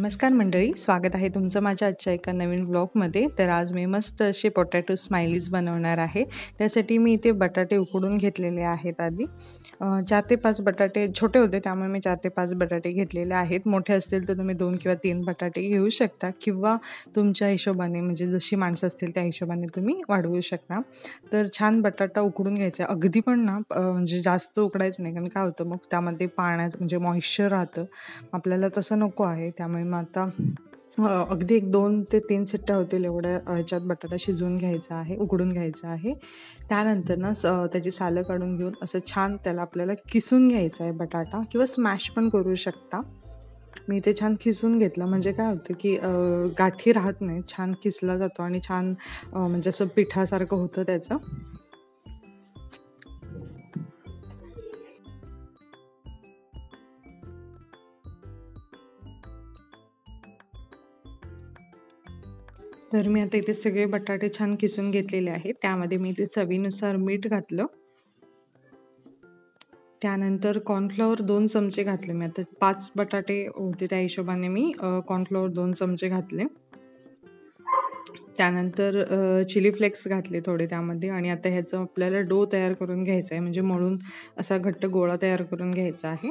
नमस्कार मंडळी, स्वागत आहे तुमचं माझ्या आजच्या एका नवीन ब्लॉगमध्ये। तर आज मी मस्त असे पोटॅटो स्माइलीज बनवणार आहे। त्यासाठी मी इथे बटाटे उकडून घेतलेले आहेत। आधी 4 ते 5 बटाटे छोटे होते, त्यामुळे मी 4 ते 5 बटाटे घेतलेले आहेत। मोठे असतील तर तुम्ही 2 किंवा 3 बटाटे घेऊ शकता, किंवा तुमच्या हिशोबाने म्हणजे जशी माणसं असतील त्या हिशोबाने तुम्ही वाढवू शकता। तर छान बटाटा उकडून घ्यायचा, अगदी पण ना म्हणजे जास्त उकडायचं नाही, कारण काय होतं मग त्यामध्ये पाण्याचं म्हणजे मॉइश्चर राहतं, आपल्याला तसं नको आहे। त्यामुळे मग आता अगदी 1-2 ते 3 शिट्ट्या होतील एवढ्या ह्याच्यात बटाटा शिजवून घ्यायचा आहे, उकडून घ्यायचा आहे। त्यानंतर ना त्याची सालं काढून घेऊन असं छान त्याला आपल्याला किसून घ्यायचा आहे बटाटा, किंवा स्मॅश पण करू शकता। मी ते छान किसून घेतलं, म्हणजे काय होतं की गाठी राहत नाही, छान किसला जातो आणि छान म्हणजे असं पिठासारखं होतं त्याचं। तर मी आता इथे सगळे बटाटे छान किसून घेतलेले आहेत। त्यामध्ये मी इथे चवीनुसार मीठ घातलं, त्यानंतर कॉर्नफ्लॉवर 2 चमचे घातले। मी आता 5 बटाटे होते त्या हिशोबाने मी कॉर्नफ्लॉवर 2 चमचे घातले। त्यानंतर चिली फ्लेक्स घातले थोडे त्यामध्ये, आणि आता ह्याचं आपल्याला डो तयार करून घ्यायचा आहे, म्हणजे मळून असा घट्ट गोळा तयार करून घ्यायचा आहे।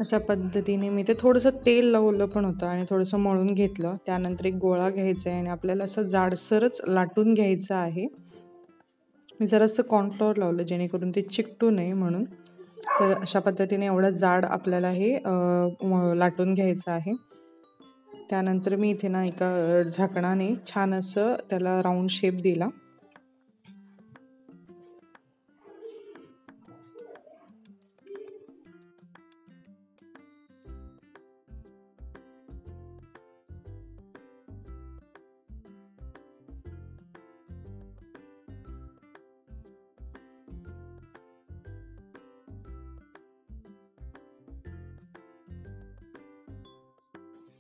अशा पद्धतीने मी ते थोडंसं तेल लावलं पण होतं आणि थोडंसं मळून घेतलं। त्यानंतर एक गोळा घ्यायचा आहे आणि आपल्याला असं जाडसरच लाटून घ्यायचं आहे। मी जरासं कॉर्नफ्लॉवर लावलं जेणेकरून ते चिकटू नये म्हणून। तर अशा पद्धतीने एवढं जाड आपल्याला हे लाटून घ्यायचं आहे। त्यानंतर मी इथे ना एका झाकणाने छान असं त्याला राऊंड शेप दिला।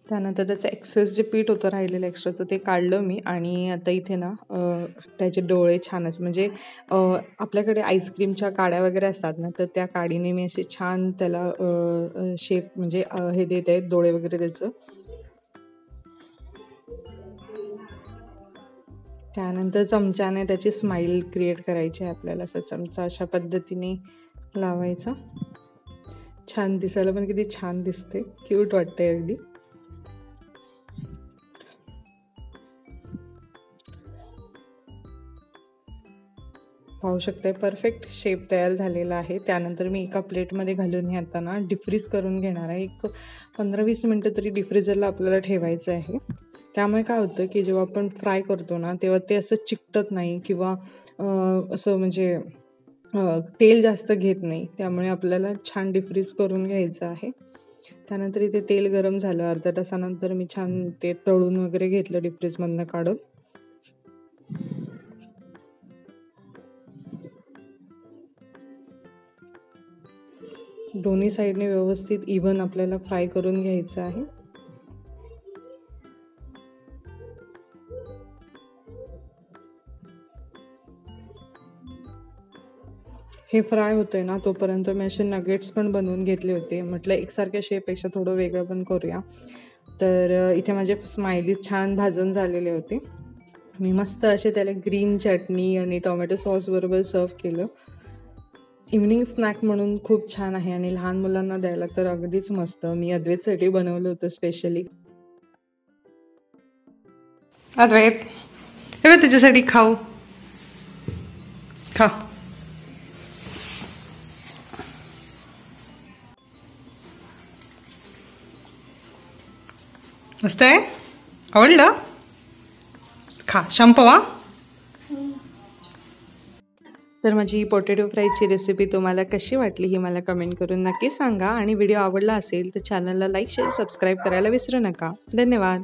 त्यानंतर त्याचं एक्सेस जे पीठ होतं राहिलेलं एक्स्ट्राचं ते काढलं मी, आणि आता इथे ना त्याचे डोळे छान असं म्हणजे आपल्याकडे आईस्क्रीमच्या काड्या वगैरे असतात ना, तर त्या काडीने मी असे छान त्याला शेप म्हणजे हे देत आहेत डोळे वगैरे त्याचं। त्यानंतर चमच्याने त्याची स्माईल क्रिएट करायची आहे आपल्याला। असं चमचा अशा पद्धतीने लावायचा, छान दिसायला पण किती छान दिसते, क्यूट वाटते अगदी। पाहू शकताय परफेक्ट शेप तयार झालेला आहे। त्यानंतर मी एका प्लेटमध्ये घालून हे आता ना डिफ्रीज करून घेणार आहे। एक 15-20 मिनटं तरी डिफ्रीजरला आपल्याला ठेवायचं आहे। त्यामुळे काय होतं की जेव्हा आपण फ्राय करतो ना, तेव्हा ते असं चिकटत नाही, किंवा असं म्हणजे तेल जास्त घेत नाही। त्यामुळे आपल्याला छान डिफ्रीज करून घ्यायचं आहे। त्यानंतर इथे तेल गरम झालं, अर्ध्या तासानंतर मी छान ते तळून वगैरे घेतलं डिफ्रीजमधनं काढून। दोन्ही साईडने व्यवस्थित इव्हन आपल्याला फ्राय करून घ्यायचं आहे। हे फ्राय होतंय ना, तोपर्यंत मी असे नगेट्स पण बनवून घेतले होते। म्हटलं एकसारख्या शेपपेक्षा थोडं वेगळं पण करूया। तर इथे माझे स्माइली छान भाजून झालेले होते। मी मस्त असे त्याला ग्रीन चटणी आणि टोमॅटो सॉस बरोबर सर्व केलं। इव्हनिंग स्नॅक म्हणून खूप छान आहे, आणि लहान मुलांना द्यायला तर अगदीच मस्त। मी अद्वैतसाठी बनवलं होतं स्पेशली। अद्वैत, हे तुझ्यासाठी खाऊ, खा। मस्त आहे, आवडलं? खा, संपवा। तर माझी पोटॅटो फ्रायची रेसिपी तुम्हाला कशी वाटली ही मला कमेंट करून नक्की सांगा, आणि व्हिडिओ आवडला असेल तर चॅनलला लाईक, शेअर, सबस्क्राईब करायला विसरू नका। धन्यवाद।